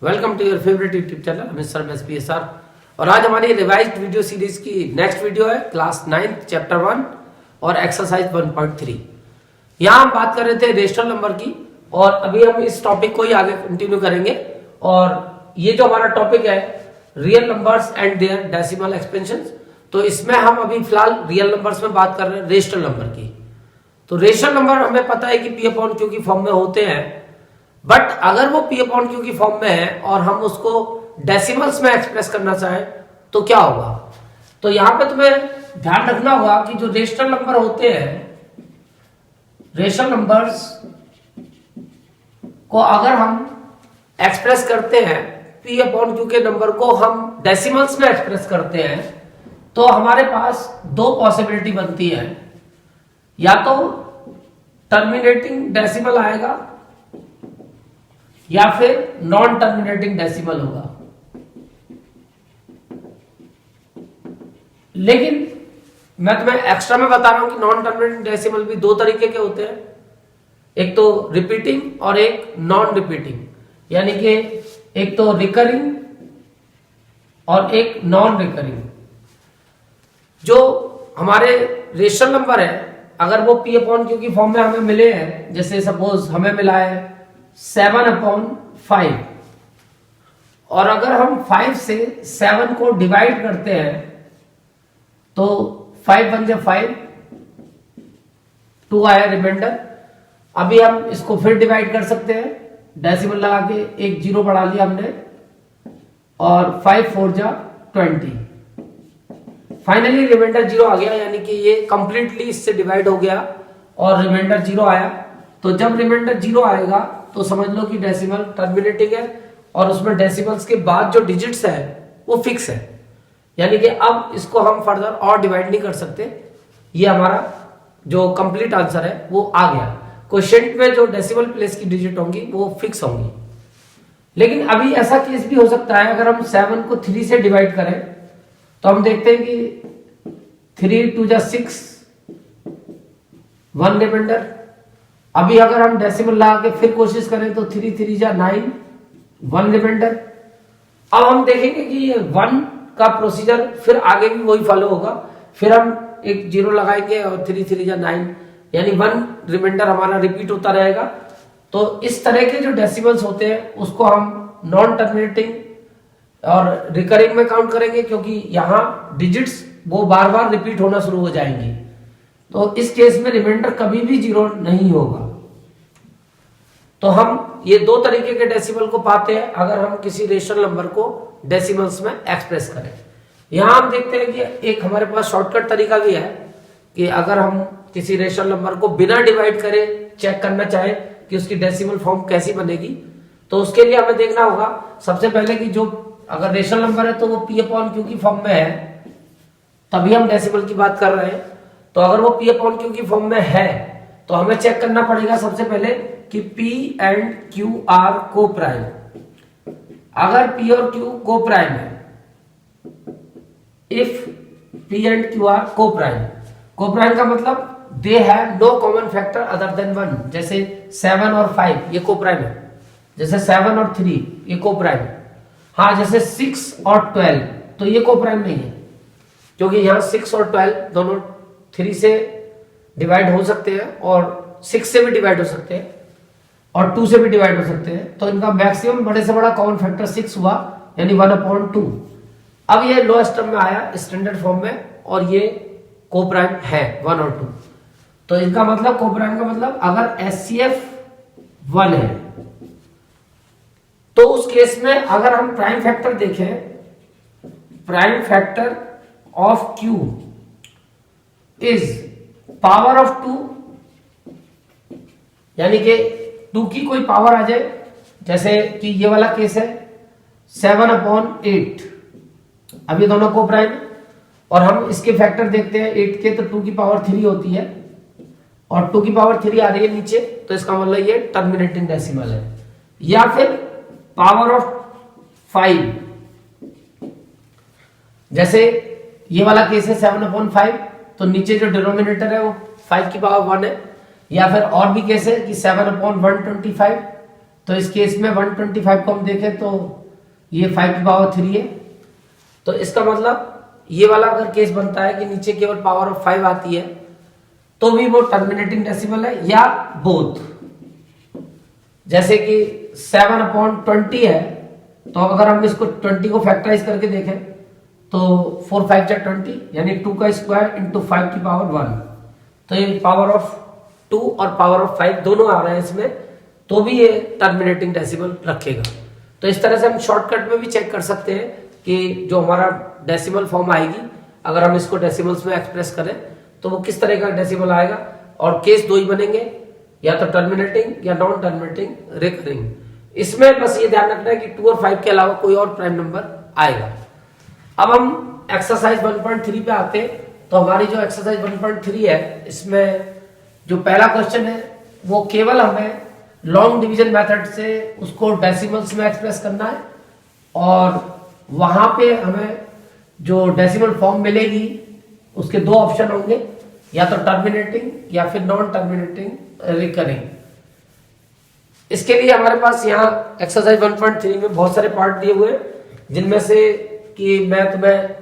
Welcome to your favourite YouTube channel Amit Sharma SPSR। और आज हमारी रिवाइज्ड वीडियो सीरीज की नेक्स्ट वीडियो है क्लास 9 चैप्टर 1 और एक्सरसाइज 1.3। यहाँ हम बात कर रहे थे रेशनल नंबर की और अभी हम इस टॉपिक को ही आगे कंटिन्यू करेंगे। और ये जो हमारा टॉपिक है real numbers and their decimal expansions, तो इसमें हम अभी फिलहाल रियल नंबर्स में बात कर रहे हैं रेशनल नंबर की। तो रेशनल नंबर हमें पता है कि P/Q की फॉर्म में होते हैं, बट अगर वो P/Q की फॉर्म में है और हम उसको डेसिमल्स में एक्सप्रेस करना चाहें तो क्या होगा। तो यहां पे तुम्हें ध्यान रखना होगा कि जो रेशनल नंबर होते हैं, रेशनल नंबर्स को अगर हम एक्सप्रेस करते हैं, P/Q के नंबर को हम डेसिमल्स में एक्सप्रेस करते हैं, तो हमारे पास दो पॉसिबिलिटी बनती है। या तो टर्मिनेटिंग डेसिमल आएगा या फिर नॉन टर्मिनेटिंग डेसिमल होगा। लेकिन मैं तुम्हें एक्स्ट्रा में बता रहा हूं कि नॉन टर्मिनेटिंग डेसिमल भी दो तरीके के होते हैं, एक तो रिपीटिंग और एक नॉन रिपीटिंग, यानी कि एक तो रिकरिंग और एक नॉन रिकरिंग। जो हमारे रेशनल नंबर है, अगर वो P/Q की फॉर्म में हमें मिले हैं, जैसे सपोज हमें मिला है 7/5, और अगर हम 5 से 7 को डिवाइड करते हैं तो 5 1 5, 2 आया रिमाइंडर। अभी हम इसको फिर डिवाइड कर सकते हैं, डेसिमल लगा के एक जीरो बढ़ा लिया हमने, और 5 4 20। फाइनली रिमाइंडर 0 आ गया, यानी कि ये कंप्लीटली इससे डिवाइड हो गया और रिमाइंडर 0 आया। तो जब रिमाइंडर 0 आएगा तो समझ लो कि डेसिमल टर्मिनेटिंग है और उसमें डेसिमल्स के बाद जो डिजिट्स है वो फिक्स है, यानी कि अब इसको हम फर्दर और डिवाइड नहीं कर सकते। ये हमारा जो कंप्लीट आंसर है वो आ गया। क्वोशिएंट में जो डेसिमल प्लेस की डिजिट होंगी वो फिक्स होंगी। लेकिन अभी ऐसा केस भी हो सकता है, अगर हम 7 को 3 से डिवाइड करें तो हम देखते हैं कि 3 2 6, 1 रिमाइंडर। अभी अगर हम डेसिमल लगा के फिर कोशिश करें तो 3 3 9, 1 रिमाइंडर। अब हम देखेंगे कि ये 1 का प्रोसीजर फिर आगे भी वही फॉलो होगा, फिर हम एक जीरो लगाएंगे और 3 3 9, यानी 1 रिमाइंडर हमारा रिपीट होता रहेगा। तो इस तरह के जो डेसिमल्स होते हैं उसको हम नॉन टर्मिनेटिंग और रिकरिंग में काउंट करेंगे, क्योंकि यहां डिजिट्स वो बार बार रिपीट होना शुरू हो जाएंगी। तो इस केस में रिमाइंडर कभी भी 0 नहीं होगा। तो हम ये दो तरीके के डेसिमल को पाते हैं अगर हम किसी रेशनल नंबर को डेसिमल्स में एक्सप्रेस करें। यहां हम देखते हैं कि एक हमारे पास शॉर्टकट तरीका भी है कि अगर हम किसी रेशनल नंबर को बिना डिवाइड करे चेक करना चाहे कि उसकी डेसिमल फॉर्म कैसी बनेगी, तो उसके लिए हमें देखना होगा सबसे पहले कि जो अगर रेशनल नंबर है तो वो P/Q की फॉर्म में है, तभी हम डेसिमल की बात कर रहे हैं। तो अगर वो P/Q की फॉर्म में है तो हमें चेक करना पड़ेगा सबसे पहले कि P and Q are co prime. अगर P और Q को प्राइम है, if P and Q are co prime का मतलब they have no common factor other than 1। जैसे 7 और 5 ये को प्राइम है, जैसे 7 और 3 ये को प्राइम। हाँ, जैसे 6 और 12 तो ये को प्राइम नहीं है, क्योंकि यहाँ 6 और 12 दोनों 3 से डिवाइड हो सकते हैं और 6 से भी डिवाइड हो सकते हैं और 2 से भी डिवाइड हो सकते हैं। तो इनका मैक्सिमम बड़े से बड़ा कॉमन फैक्टर 6 हुआ, यानी 1/2। अब ये लोएस्ट टर्म में आया स्टैंडर्ड फॉर्म में, और ये को प्राइम है 1 और 2। तो इनका मतलब को प्राइम का मतलब अगर HCF 1 है तो उस केस में अगर हम प्राइम फैक्टर देखें, prime factor of Q is power of 2, यानी कि 2 की कोई पावर आ जाए, जैसे कि ये वाला केस है 7/8। अभी दोनों को प्राइम, और हम इसके फैक्टर देखते हैं 8 के, तो 2 की पावर 3 होती है और 2 की पावर 3 आ रही है नीचे, तो इसका मतलब ये टर्मिनेटिंग डेसिमल है। या फिर पावर ऑफ 5, जैसे ये वाला केस है 7/5, तो नीचे जो डिनोमिनेटर है वो 5 की पावर 1 है। या फिर और भी केस है कि 7/125, तो इस केस में 125 को हम देखें तो ये 5 की पावर 3 है। तो इसका मतलब ये वाला अगर केस बनता है कि नीचे केवल पावर ऑफ 5 आती है तो भी वो टर्मिनेटिंग डेसिमल है, या बोथ। जैसे कि 7/20 है, तो अगर हम इसको 20 को फैक्टराइज करके देखें तो 4 5 जा 20, यानी 2 का स्क्वायर इंटू 5 की पावर 1। तो ये पावर ऑफ 2 और पावर ऑफ 5 दोनों आ रहे हैं इसमें, तो भी ये टर्मिनेटिंग डेसिमल रखेगा। तो इस तरह से हम शॉर्टकट में भी चेक कर सकते हैं कि जो हमारा डेसिमल फॉर्म आएगी, अगर हम इसको डेसिमल्स में एक्सप्रेस करें तो वो किस तरह का डेसिमल आएगा। और केस दो ही बनेंगे, या तो टर्मिनेटिंग या नॉन टर्मिनेटिंग रिकरिंग। इसमें बस ये ध्यान रखना है कि 2 और 5 के अलावा कोई और प्राइम नंबर आएगा। अब हम एक्सरसाइज 1.3 पे आते हैं। तो हमारी जो एक्सरसाइज 1.3 है, इसमें जो पहला क्वेश्चन है वो केवल हमें लॉन्ग डिवीजन मेथड से उसको डेसिमल्स में एक्सप्रेस करना है, और वहां पे हमें जो डेसिमल फॉर्म मिलेगी उसके दो ऑप्शन होंगे, या तो टर्मिनेटिंग या फिर नॉन टर्मिनेटिंग रिकरिंग। इसके लिए हमारे पास यहाँ एक्सरसाइज 1.3 में बहुत सारे पार्ट दिए हुए हैं, जिनमें से कि मैं तुम्हें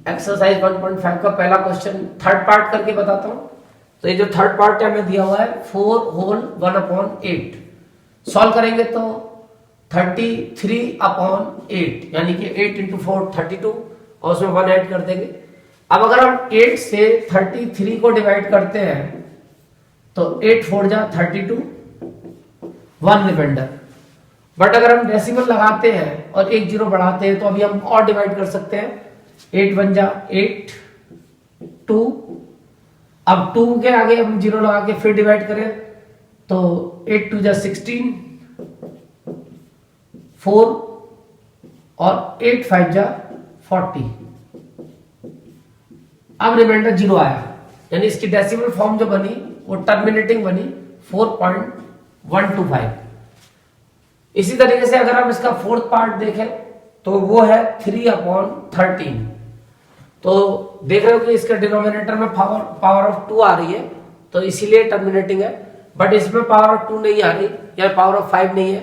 एक्सरसाइज 1.5 का पहला क्वेश्चन थर्ड पार्ट करके बताता हूँ। तो ये जो थर्ड पार्ट है हमें दिया हुआ है 4 होल 1/8। सॉल्व करेंगे तो 33/8, यानी कि 8 इंटू 4 32, और उसमें 1 ऐड कर देंगे। अब अगर हम 8 से 33 को डिवाइड करते हैं तो 8 4 जा 32, 1 रिमाइंडर। बट अगर हम डेसिमल लगाते हैं और एक जीरो बढ़ाते हैं तो अभी हम और डिवाइड कर सकते हैं। 8 1 जा 8, 2। अब 2 के आगे हम जीरो लगा के फिर डिवाइड करें तो 8 2 जा 16, 4, और 8 5 जा 40। अब रिमाइंडर जीरो आया, यानी इसकी डेसिमल फॉर्म जो बनी वो टर्मिनेटिंग बनी 4.125। इसी तरीके से अगर हम इसका फोर्थ पार्ट देखें तो वो है 3/13। तो देख रहे हो कि इसके डिनोमिनेटर में पावर ऑफ 2 आ रही है, तो इसीलिए टर्मिनेटिंग है। बट इसमें पावर ऑफ 2 नहीं आ रही, या पावर ऑफ 5 नहीं है,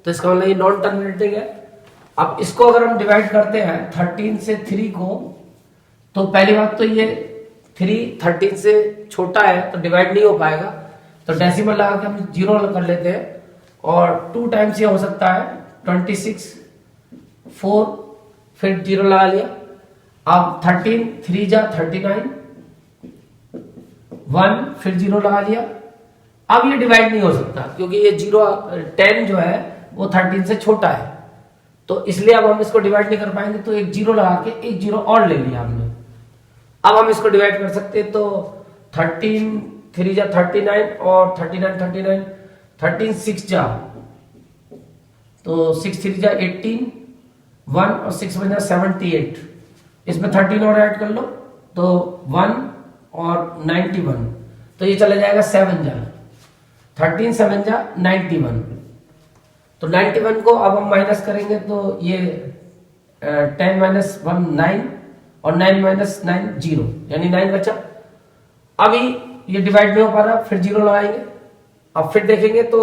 तो इसका मतलब ये नॉन टर्मिनेटिंग है। अब इसको अगर हम डिवाइड करते हैं 13 से 3 को, तो पहली बात तो ये 3 13 से छोटा है तो डिवाइड नहीं हो पाएगा, तो डेसिमल लगा के हम जीरो कर लेते हैं। और 2 टाइम्स ये हो सकता है 26, 4, फिर जीरो लगा लिया। अब 13 3 जा 39, 1, फिर जीरो लगा लिया। अब ये डिवाइड नहीं हो सकता क्योंकि ये 10 जो है वो 13 से छोटा है, तो इसलिए अब हम इसको डिवाइड नहीं कर पाएंगे। तो एक जीरो लगा के एक जीरो और ले लिया हमने। अब हम इसको डिवाइड कर सकते हैं, तो 13 3 जा 39, और 39 13 6 जा, तो 6 3 जा 18, 1 और 6 1 जा 78। इसमें 13 और ऐड कर लो तो 1 और 91, तो ये चला जाएगा 7 जा 13 7 जा 91। तो 91 को अब हम माइनस करेंगे तो ये 10 - 1 9, और 9 - 9 0, यानी 9 बचा। अभी ये डिवाइड नहीं हो पा रहा, फिर जीरो लगाएंगे। अब फिर देखेंगे तो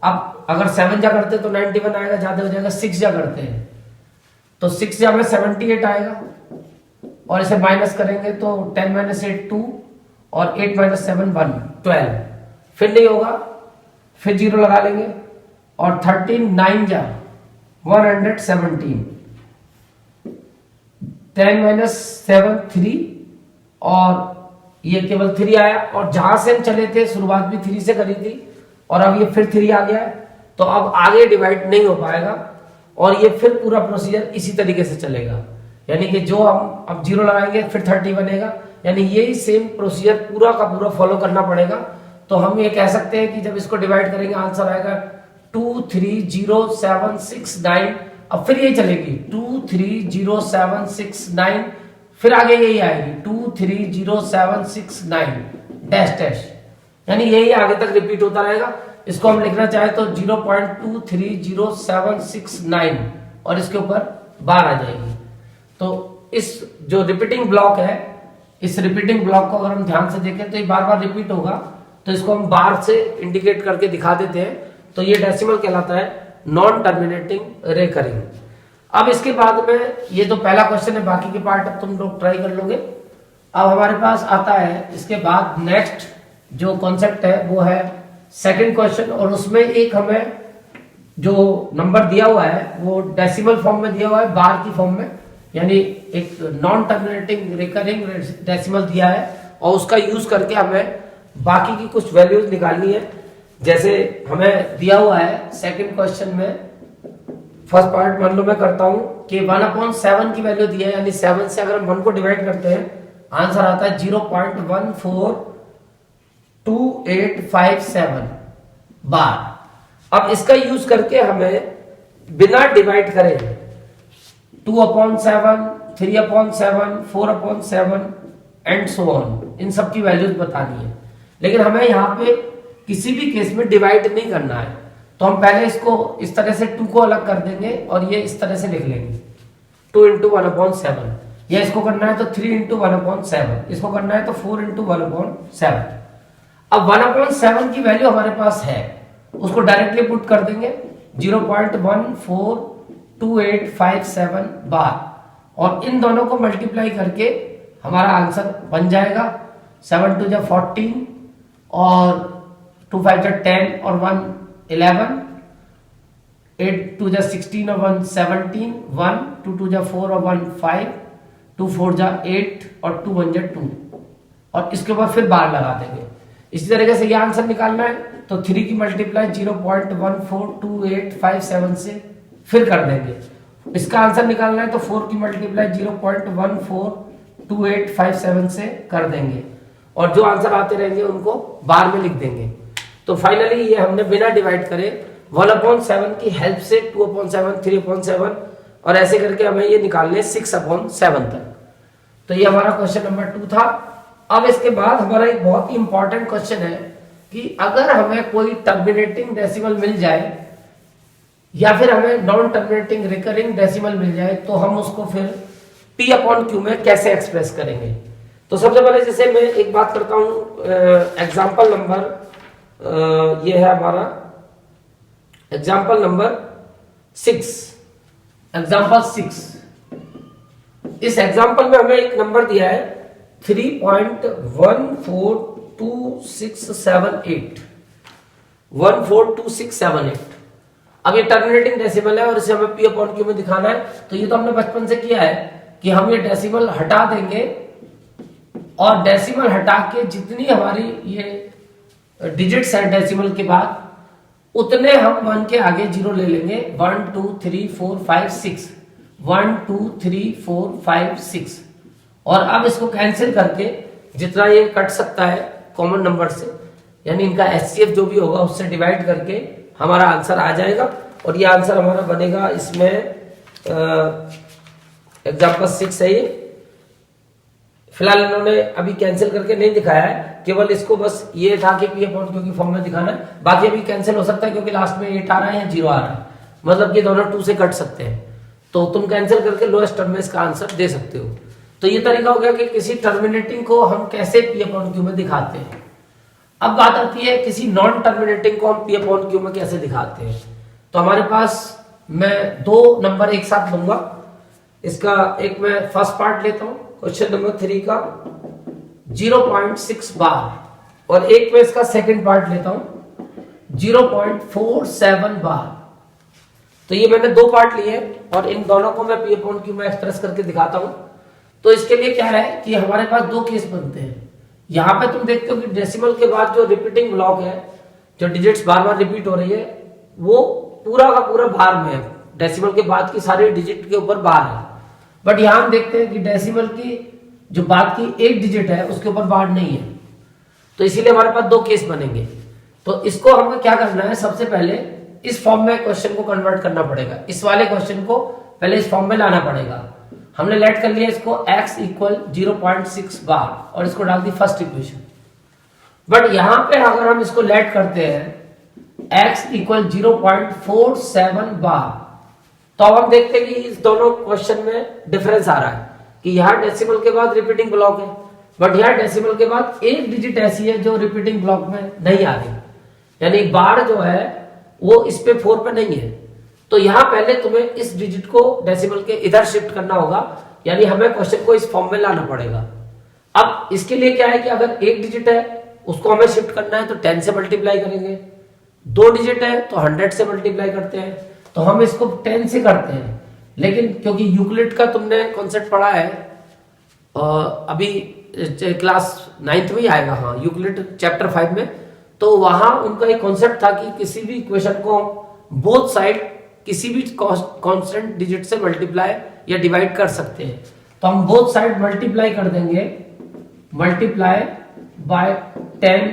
अब अगर 7 जा करते तो 91 आएगा, ज्यादा हो जाएगा। 6 जा करते हैं तो 6 जा में 78 आएगा, और इसे माइनस करेंगे तो 10 - 8 2, और 8 - 7 1 12। फिर नहीं होगा, फिर जीरो लगा लेंगे, और 13 9 जा 117, 10 - 7 3, और ये केवल 3 आया। और जहां से हम चले थे शुरुआत भी 3 से करी थी, और अब ये फिर 3 आ गया है, तो अब आगे डिवाइड नहीं हो पाएगा, और ये फिर पूरा प्रोसीजर इसी तरीके से चलेगा। यानी कि जो हम अब जीरो लगाएंगे फिर 30 बनेगा, यानी यही सेम प्रोसीजर पूरा का पूरा फॉलो करना पड़ेगा। तो हम ये कह सकते हैं कि जब इसको डिवाइड करेंगे आंसर आएगा 2 3 0 7 6 9। अब फिर यही चलेगी 2 3 0 7 6 9, फिर आगे यही आएगी 2 3 0 7 6 9 डैश डैश, यानी यही आगे तक रिपीट होता रहेगा। इसको हम लिखना चाहे तो 0.230769, और इसके ऊपर बार आ जाएगी। तो इस जो रिपीटिंग ब्लॉक है, इस रिपीटिंग ब्लॉक को अगर हम ध्यान से देखें तो ये बार बार रिपीट होगा, तो इसको हम बार से इंडिकेट करके दिखा देते हैं। तो ये डेसिमल कहलाता है नॉन टर्मिनेटिंग रिकरिंग। अब इसके बाद में ये तो पहला क्वेश्चन है, बाकी के पार्ट अब तुम लोग ट्राई कर लोगे। अब हमारे पास आता है इसके बाद नेक्स्ट जो कॉन्सेप्ट है वो है सेकंड क्वेश्चन, और उसमें एक हमें जो नंबर दिया हुआ है वो डेसिमल फॉर्म में दिया हुआ है, बार की फॉर्म में, यानी एक नॉन टर्मिनेटिंग रिकरिंग डेसिमल दिया है, और उसका यूज करके हमें बाकी की कुछ वैल्यूज निकालनी है। जैसे हमें दिया हुआ है सेकंड क्वेश्चन में, फर्स्ट पार्ट मान लो मैं करता हूं कि 1/7 की वैल्यू दी है, यानी 7 से अगर हम 1 को डिवाइड करते हैं आंसर आता है 0.142857 बार। अब इसका यूज करके हमें बिना डिवाइड करे 2/7, 3/7, 4/7 एंड सो ऑन, इन सब की वैल्यूज बतानी है। लेकिन हमें यहाँ पे किसी भी केस में डिवाइड नहीं करना है, तो हम पहले इसको इस तरह से 2 को अलग कर देंगे और ये इस तरह से लिख लेंगे 2 × 1/7, या इसको करना है तो 3 × 1/7, इसको करना है तो 4 × 1/7। अब 1/7 की वैल्यू हमारे पास है, उसको डायरेक्टली पुट कर देंगे 0.142857 बार, और इन दोनों को मल्टीप्लाई करके हमारा आंसर बन जाएगा 7 × 2 = 14 और 2 × 5 = 10 और 1 11, 8 × 2 = 16 और 1 17, 1 2 × 2 = 4 और 1 5, 2 4 = 8 और 2 1 = 2, और इसके बाद फिर बार लगा देंगे। इसी तरीके से यह आंसर निकालना है तो 3 की मल्टीप्लाई 0.142857 से फिर कर देंगे। इसका आंसर निकालना है तो 4 की मल्टीप्लाई 0.142857 से कर देंगे, और जो आंसर आते रहेंगे उनको बार में लिख देंगे। तो फाइनली ये हमने बिना डिवाइड करे 1/7 की हेल्प से 2/7, 3/7 और ऐसे करके हमें ये निकालने 6/7 तक। तो ये हमारा क्वेश्चन नंबर 2 था। अब इसके बाद हमारा एक बहुत ही इंपॉर्टेंट क्वेश्चन है कि अगर हमें कोई टर्मिनेटिंग डेसिमल मिल जाए या फिर हमें नॉन टर्मिनेटिंग रिकरिंग डेसिमल मिल जाए तो हम उसको फिर P/Q में कैसे एक्सप्रेस करेंगे। तो सबसे पहले जैसे मैं एक बात करता हूं, एग्जाम्पल नंबर ये है हमारा एग्जाम्पल नंबर 6। एग्जाम्पल 6, इस एग्जाम्पल में हमें एक नंबर दिया है 3.142678, 142678। अब ये टर्मिनेटिंग डेसिमल है और इसे हमें P/Q में दिखाना है। तो ये तो हमने बचपन से किया है कि हम ये डेसिमल हटा देंगे, और डेसिमल हटा के जितनी हमारी ये डिजिट्स हैं डेसिमल के बाद उतने हम 1 के आगे 0 ले लेंगे। 1 2 3 4 5 6, 1 2 3 4 5 6, और अब इसको कैंसिल करके जितना ये कट सकता है कॉमन नंबर से, यानी इनका HCF जो भी होगा उससे डिवाइड करके हमारा आंसर आ जाएगा, और ये आंसर हमारा बनेगा इसमें एग्जाम्पल 6 है ये। फिलहाल इन्होंने अभी कैंसिल करके नहीं दिखाया है, केवल इसको बस ये था कि P/Q की फॉर्म में दिखाना है। बाकी अभी कैंसिल हो सकता है क्योंकि लास्ट में 8 आ रहा है या 0 आ रहा है, मतलब कि दोनों 2 से कट सकते हैं, तो तुम कैंसिल करके लोएस्ट टर्म में इसका आंसर दे सकते हो। तो ये तरीका हो गया कि किसी टर्मिनेटिंग को हम कैसे P/Q में दिखाते हैं। अब बात आती है किसी नॉन टर्मिनेटिंग को हम P/Q में कैसे दिखाते हैं। तो हमारे पास मैं 2 नंबर एक साथ लूंगा, इसका एक मैं फर्स्ट पार्ट लेता हूं क्वेश्चन नंबर 3 का 0.6 बार, और एक मैं इसका सेकंड पार्ट लेता हूं 0.47 बार। तो ये मैंने 2 पार्ट लिए और इन दोनों को मैं P/Q में एक्सप्रेस करके दिखाता हूं। तो इसके लिए क्या है कि हमारे पास 2 केस बनते हैं। यहां पे तुम देखते हो कि डेसिमल के बाद जो रिपीटिंग ब्लॉक है, जो डिजिट्स बार बार रिपीट हो रही है, वो पूरा का पूरा बार में है। डेसिमल के बाद की सारे डिजिट के ऊपर बार है, बट यहां हम देखते हैं कि डेसिमल की जो बाद की एक डिजिट है उसके ऊपर बार नहीं है। तो इसीलिए हमारे पास 2 केस बनेंगे। तो इसको हमें क्या करना है, सबसे पहले इस फॉर्म में क्वेश्चन को कन्वर्ट करना पड़ेगा। इस वाले क्वेश्चन को पहले इस फॉर्म में लाना पड़ेगा। हमने लेट कर लिया इसको x = 0.6 बार और इसको डाल दी फर्स्ट इक्वेशन। बट यहां पे अगर हम इसको लेट करते हैं x = 0.47 बार, तो अब हम देखते हैं कि इस दोनों क्वेश्चन में डिफरेंस आ रहा है कि यहां डेसिमल के बाद रिपीटिंग ब्लॉक है, बट यहां डेसिमल के बाद एक डिजिट ऐसी है जो रिपीटिंग ब्लॉक में नहीं आ रही। यानी बार जो है वो इस पे 4 पे नहीं है। तो यहां पहले तुम्हें इस डिजिट को डेसिमल के इधर शिफ्ट करना होगा, यानी हमें क्वेश्चन को इस फॉर्म में लाना पड़ेगा। अब इसके लिए क्या है कि अगर एक डिजिट है उसको हमें शिफ्ट करना है तो 10 से मल्टीप्लाई करेंगे, 2 डिजिट है तो 100 से मल्टीप्लाई करते हैं, तो हम इसको 10 से करते हैं। लेकिन क्योंकि यूक्लिड का तुमने कॉन्सेप्ट पढ़ा है अभी क्लास 9th में ही आएगा, हाँ यूक्लिड चैप्टर 5 में, तो वहां उनका एक कॉन्सेप्ट था कि किसी भी इक्वेशन को बोथ साइड किसी भी कांस्टेंट डिजिट से मल्टीप्लाई या डिवाइड कर सकते हैं। तो हम बोथ साइड मल्टीप्लाई कर देंगे, multiply by 10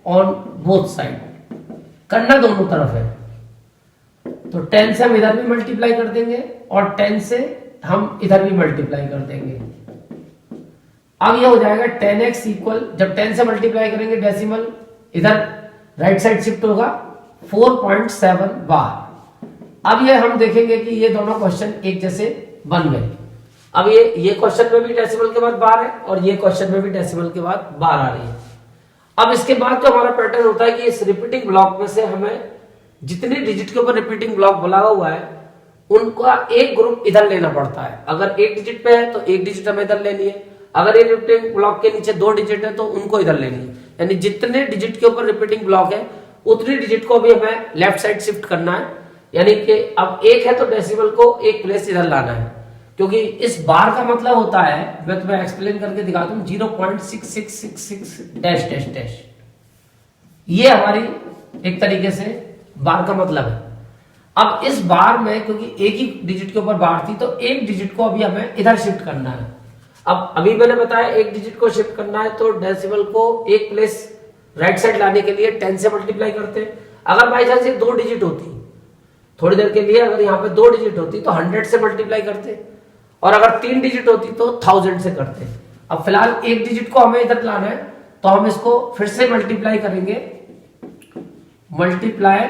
on both side, करना दोनों तरफ है। तो 10 से हम इधर भी मल्टीप्लाई कर देंगे और 10 से हम इधर भी मल्टीप्लाई कर देंगे। अब ये हो जाएगा 10x इक्वल, जब 10 से मल्टीप्लाई करेंगे डेसिमल इधर राइट साइड शिफ्ट होगा 4.7 बार। अब ये हम देखेंगे कि ये दोनों क्वेश्चन एक जैसे बन गए। अब ये क्वेश्चन में भी डेसिमल के बाद बार है और ये क्वेश्चन में भी डेसिमल के बाद बार आ रही है। अब इसके बाद जो हमारा पैटर्न होता है कि इस रिपीटिंग ब्लॉक में से हमें जितने डिजिट के ऊपर रिपीटिंग ब्लॉक लगा हुआ है उनका एक ग्रुप इधर लेना पड़ता है। अगर एक डिजिट पे है तो एक डिजिट हमें इधर लेनी है, अगर ये रिपीटिंग ब्लॉक के नीचे 2 डिजिट है तो उनको इधर लेनी है। यानी जितने डिजिट के ऊपर रिपीटिंग ब्लॉक है उतनी डिजिट को भी हमें लेफ्ट साइड शिफ्ट करना है। यानी कि अब एक है तो डेसिमल को एक प्लेस इधर लाना है, क्योंकि इस बार का मतलब होता है, मैं तुम्हें एक्सप्लेन करके दिखा दूं, 0.6666 डैश डैश डैश। ये हमारी एक तरीके से बार का मतलब है। अब इस बार में क्योंकि एक ही डिजिट के ऊपर बार थी तो एक डिजिट को अभी हमें इधर शिफ्ट करना है। अब अभी मैंने बताया एक डिजिट को शिफ्ट करना है तो डेसिमल को एक प्लेस राइट साइड लाने के लिए 10 से मल्टीप्लाई करते हैं। अगर बाई चांस ये 2 डिजिट होती, थोड़ी देर के लिए अगर यहाँ पे 2 डिजिट होती तो 100 से मल्टीप्लाई करते, और अगर 3 डिजिट होती तो 1000 से करते। अब फिलहाल एक डिजिट को हमें इधर लाना है तो हम इसको फिर से मल्टीप्लाई करेंगे, multiply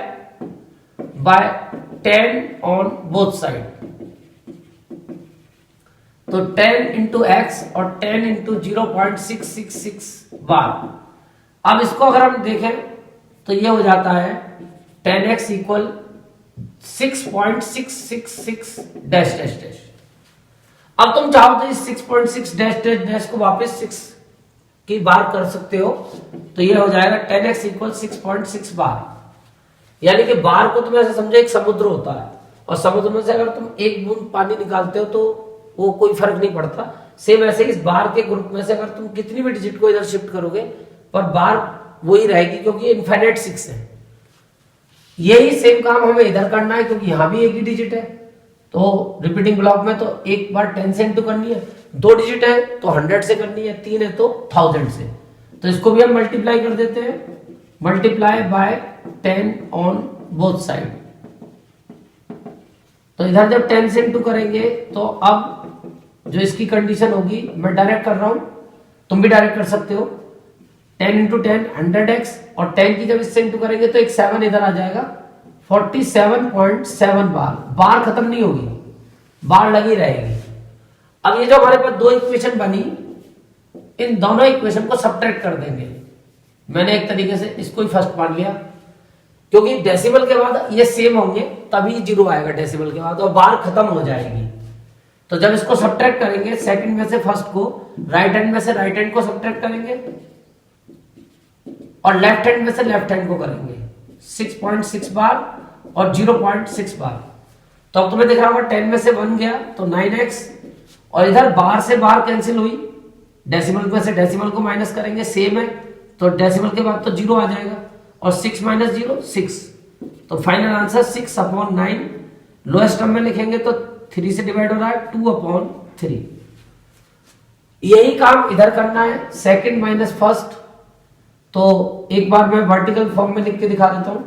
by 10 on both side. तो 10 इंटू एक्स और 10 इंटू 0.666 बार। अब इसको अगर हम देखें तो ये हो जाता है 10x equal 6.666 dash dash dash. अब तुम चाहो तो इस 6.6 डैश डैश डैश को वापस 6 की बार कर सकते हो, तो ये हो जाएगा 10x इक्वल 6.6 बार। यानी कि बार को तुम ऐसे समझो एक समुद्र होता है और समुद्र में से अगर तुम एक बूंद पानी निकालते हो तो वो कोई फर्क नहीं पड़ता। सेम ऐसे इस बार के ग्रुप में से अगर तुम कितनी भी डिजिट को इधर शिफ्ट करोगे पर बार वही रहेगी, क्योंकि इनफाइनाइट 6 है। यही सेम काम हमें इधर करना है, क्योंकि यहां भी एक ही डिजिट है। तो रिपीटिंग ब्लॉक में तो एक बार 10 से इंटू करनी है, 2 डिजिट है तो 100 से करनी है, 3 है तो 1000 से। तो इसको भी हम मल्टीप्लाई कर देते हैं, multiply by 10 on both side. तो इधर जब 10 से इंटू करेंगे तो अब जो इसकी कंडीशन होगी, मैं डायरेक्ट कर रहा हूं, तुम भी डायरेक्ट कर सकते हो, 10 इंटू 10 100x, और 10 की जब इससे इंटू करेंगे तो एक 7 इधर आ जाएगा, 47.7 बार। बार खत्म नहीं होगी, बार लगी रहेगी। अब ये जो हमारे पास 2 इक्वेशन बनी, इन दोनों इक्वेशन को सब्ट्रैक्ट कर देंगे। मैंने एक तरीके से इसको ही फर्स्ट मान लिया, क्योंकि डेसिमल के बाद ये सेम होंगे तभी 0 आएगा डेसिमल के बाद, और बार खत्म हो जाएगी। तो जब इसको सब्ट्रैक्ट करेंगे, सेकंड में से फर्स्ट को, राइट हैंड में से राइट हैंड को सब्ट्रैक्ट करेंगे और लेफ्ट हैंड में से लेफ्ट हैंड को करेंगे। 6.6 बार और 0.6 बार। तो अब तुम्हें दिख रहा होगा 10 में से 1 गया तो 9x, और इधर बार से बार कैंसिल हुई, डेसिमल में से डेसिमल को माइनस करेंगे, सेम है तो डेसिमल के बाद तो 0 आ जाएगा, और 6 माइनस 0 6। तो फाइनल आंसर 6/9। लोएस्ट टर्म में लिखेंगे तो 3 से डिवाइड हो रहा है, 2/3। यही काम इधर करना है, सेकंड माइनस फर्स्ट। तो एक बार मैं वर्टिकल फॉर्म में लिख के दिखा देता हूं,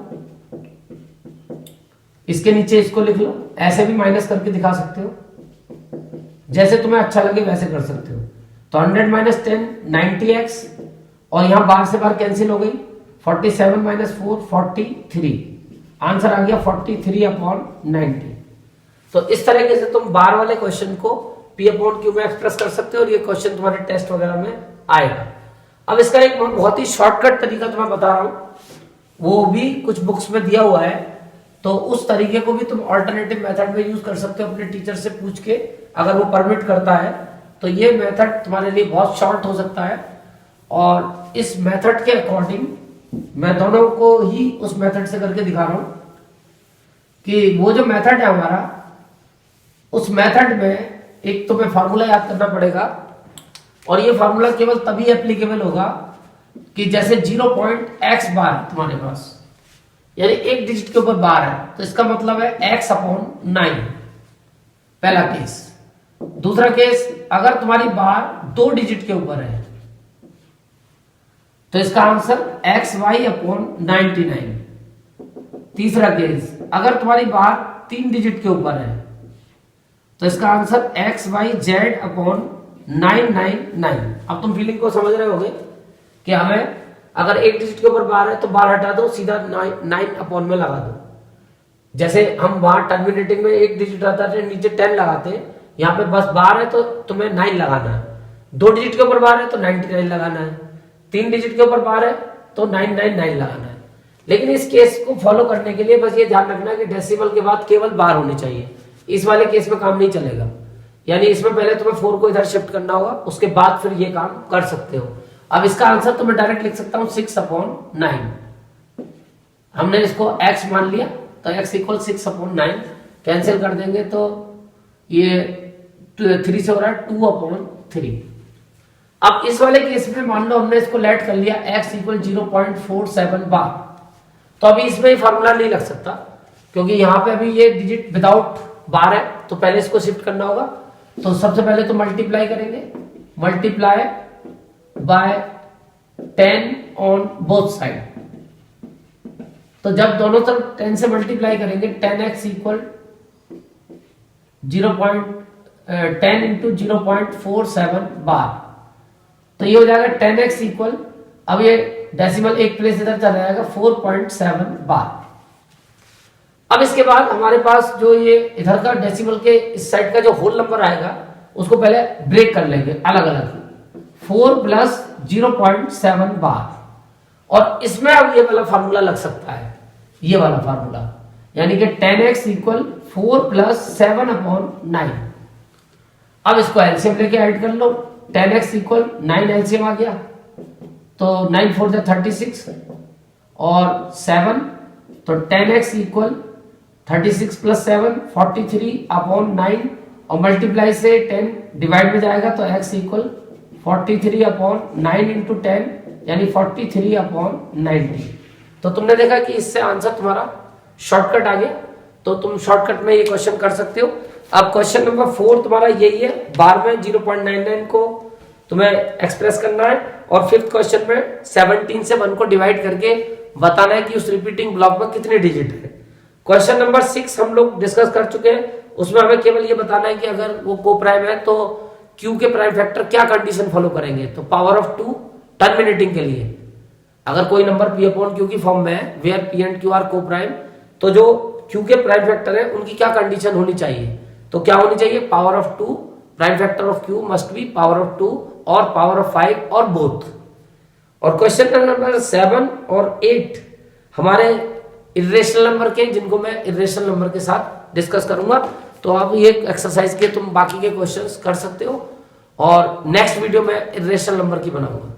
इसके नीचे इसको लिख लो, ऐसे भी माइनस करके दिखा सकते हो, जैसे तुम्हें अच्छा लगे वैसे कर सकते हो। तो 100 माइनस 10 90x, और यहां बार से बार कैंसिल हो गई, 47 माइनस 4 43। आंसर आ गया 43/90। तो इस तरीके से तुम बार वाले क्वेश्चन को P/Q में एक्सप्रेस कर सकते हो, और ये क्वेश्चन तुम्हारे टेस्ट वगैरह में आएगा। अब इसका एक बहुत ही शॉर्टकट तरीका तुम्हें बता रहा हूं, वो भी कुछ बुक्स में दिया हुआ है, तो उस तरीके को भी तुम ऑल्टरनेटिव मेथड में यूज कर सकते हो अपने टीचर से पूछ के, अगर वो परमिट करता है तो ये मेथड तुम्हारे लिए बहुत शॉर्ट हो सकता है। और इस मेथड के अकॉर्डिंग मैं दोनों को ही उस मेथड से करके दिखा रहा हूं कि वो जो मेथड है हमारा, उस मेथड में एक तुम्हें फार्मूला याद करना पड़ेगा, और ये फार्मूला केवल तभी एप्लीकेबल होगा कि जैसे 0.x बार तुम्हारे पास, यानी एक डिजिट के ऊपर बार है, तो इसका मतलब है x/9, पहला केस। दूसरा केस, अगर तुम्हारी बार 2 डिजिट के ऊपर है तो इसका आंसर xy/99। तीसरा केस, अगर तुम्हारी बार 3 डिजिट के ऊपर है तो इसका आंसर xyz/999। अब तुम फीलिंग को समझ रहे होगे कि हमें अगर एक डिजिट के ऊपर बार है तो बार हटा दो, सीधा 9 में लगा दो। जैसे हम वहां टर्मिनेटिंग में एक डिजिट रहता है, नीचे 10 लगाते, यहाँ पे बस बार है तो तुम्हें 9 लगाना है। 2 डिजिट के ऊपर बार है तो 99 लगाना है। 3 डिजिट के ऊपर बार है तो 999 लगाना है। लेकिन इस केस को फॉलो करने के लिए बस ये ध्यान रखना कि डेसिमल के बाद केवल बार होनी चाहिए। इस वाले केस में काम नहीं चलेगा, यानी इसमें पहले तुम्हें 4 को इधर शिफ्ट करना होगा, उसके बाद फिर ये काम कर सकते हो। अब इसका आंसर तो मैं डायरेक्ट लिख सकता हूं 6/9। हमने इसको x मान लिया तो x = 6/9। कैंसिल कर देंगे तो ये 3 से हो रहा है 2/3। अब इस वाले केस में मान लो हमने इसको लेट कर लिया x = 0.47 बार, तो अभी इसमें ही फॉर्मूला नहीं लग सकता क्योंकि यहाँ पे अभी ये डिजिट विदाउट बार है, तो पहले इसको शिफ्ट करना होगा। तो सबसे पहले तो मल्टीप्लाई करेंगे, multiply by 10 on both side. तो जब दोनों तरफ 10 से मल्टीप्लाई करेंगे, 10x = 10 × 0.47 बार, तो ये हो जाएगा 10x = अब ये डेसिमल एक प्लेस इधर चला जाएगा 4.7 बार। अब इसके बाद हमारे पास जो ये इधर का डेसिमल के इस साइड का जो होल नंबर आएगा उसको पहले ब्रेक कर लेंगे अलग अलग, 4 + 0.7 बार। और इसमें अब ये वाला फार्मूला लग सकता है, ये वाला फार्मूला, यानी कि 10x = 4 + 7/9। अब इसको एलसीएम लेके ऐड कर लो, 10x = 9 एलसीएम आ गया तो 9 × 4 = 36 और 7, तो 10x = 36 + 7 43/9 और मल्टीप्लाई से 10 डिवाइड में जाएगा तो x = 43/9 × 10 यानी 43/90। तो तुमने देखा कि इससे आंसर तुम्हारा शॉर्टकट आ गया, तो तुम शॉर्टकट में ये क्वेश्चन कर सकते हो। अब क्वेश्चन नंबर 4 तुम्हारा यही है, बार में 0.99 को तुम्हें एक्सप्रेस करना है और फिफ्थ क्वेश्चन में 17 से 1 को डिवाइड करके बताना है कि उस रिपीटिंग ब्लॉक में कितने डिजिट है। क्वेश्चन नंबर 6 हम लोग डिस्कस कर चुके हैं, उसमें हमें केवल ये बताना है कि अगर वो को प्राइम है तो क्यू के प्राइम फैक्टर क्या कंडीशन फॉलो करेंगे। तो पावर ऑफ 2 टर्मिनेटिंग के लिए अगर कोई नंबर p/q की फॉर्म में है where p and q are co prime, तो जो q के प्राइम फैक्टर है उनकी क्या कंडीशन होनी चाहिए, तो क्या होनी चाहिए, power of 2 prime factor of q must be power of 2 और पावर ऑफ 5 और बोथ। और क्वेश्चन नंबर 7 और 8 हमारे इरेशनल नंबर के, जिनको मैं इरेशनल नंबर के साथ डिस्कस करूंगा। तो आप ये एक्सरसाइज के तुम बाकी के क्वेश्चंस कर सकते हो और नेक्स्ट वीडियो में इरेशनल नंबर की बनाऊंगा।